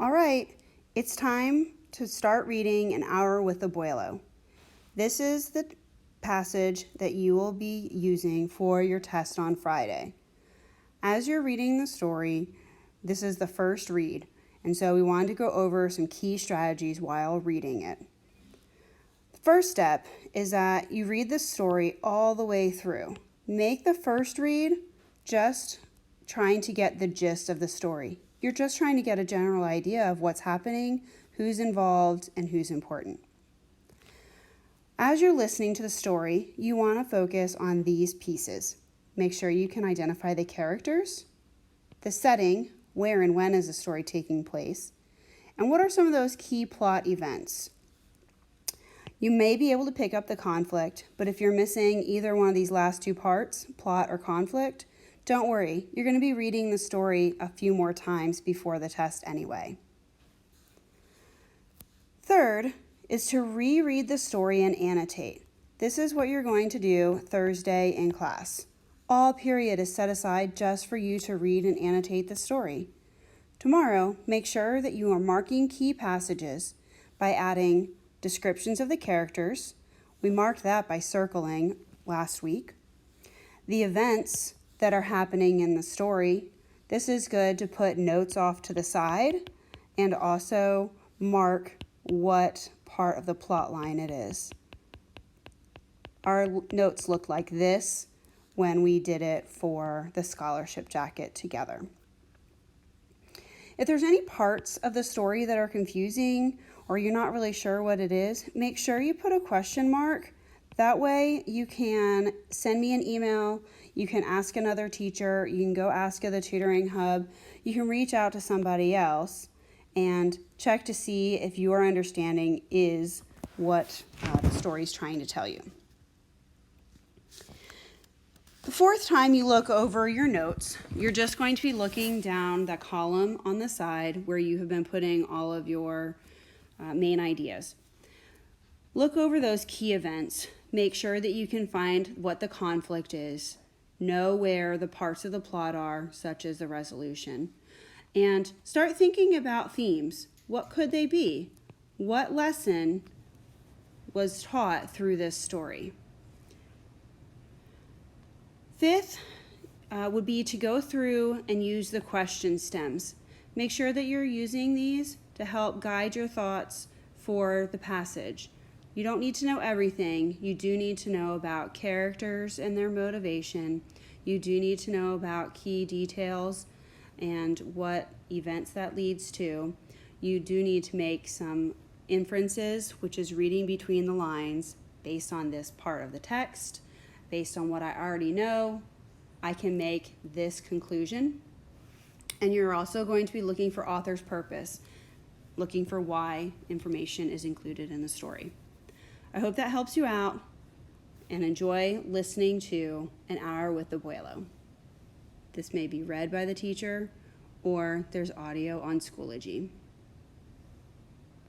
All right, it's time to start reading An Hour with Abuelo. This is the passage that you will be using for your test on Friday. As you're reading the story, this is the first read, and so we wanted to go over some key strategies while reading it. The first step is that you read the story all the way through. Make the first read just trying to get the gist of the story. You're just trying to get a general idea of what's happening, who's involved, and who's important. As you're listening to the story, you want to focus on these pieces. Make sure you can identify the characters, the setting, where and when is the story taking place, and what are some of those key plot events. You may be able to pick up the conflict, but if you're missing either one of these last two parts, plot or conflict, don't worry, you're going to be reading the story a few more times before the test anyway. Third is to reread the story and annotate. This is what you're going to do Thursday in class. All period is set aside just for you to read and annotate the story. Tomorrow, make sure that you are marking key passages by adding descriptions of the characters. We marked that by circling last week. The events that are happening in the story. This is good to put notes off to the side and also mark what part of the plot line it is. Our notes look like this when we did it for the scholarship jacket together. If there's any parts of the story that are confusing or you're not really sure what it is, make sure you put a question mark. That way you can send me an email, you can ask another teacher, you can go ask at the tutoring hub, you can reach out to somebody else and check to see if your understanding is what the story is trying to tell you. The fourth time you look over your notes, you're just going to be looking down that column on the side where you have been putting all of your main ideas. Look over those key events. Make sure that you can find what the conflict is. Know where the parts of the plot are, such as the resolution. And start thinking about themes. What could they be? What lesson was taught through this story? Fifth would be to go through and use the question stems. Make sure that you're using these to help guide your thoughts for the passage. You don't need to know everything. You do need to know about characters and their motivation. You do need to know about key details and what events that leads to. You do need to make some inferences, which is reading between the lines based on this part of the text. Based on what I already know, I can make this conclusion. And you're also going to be looking for author's purpose, looking for why information is included in the story. I hope that helps you out, and enjoy listening to An Hour with Abuelo. This may be read by the teacher, or there's audio on Schoology.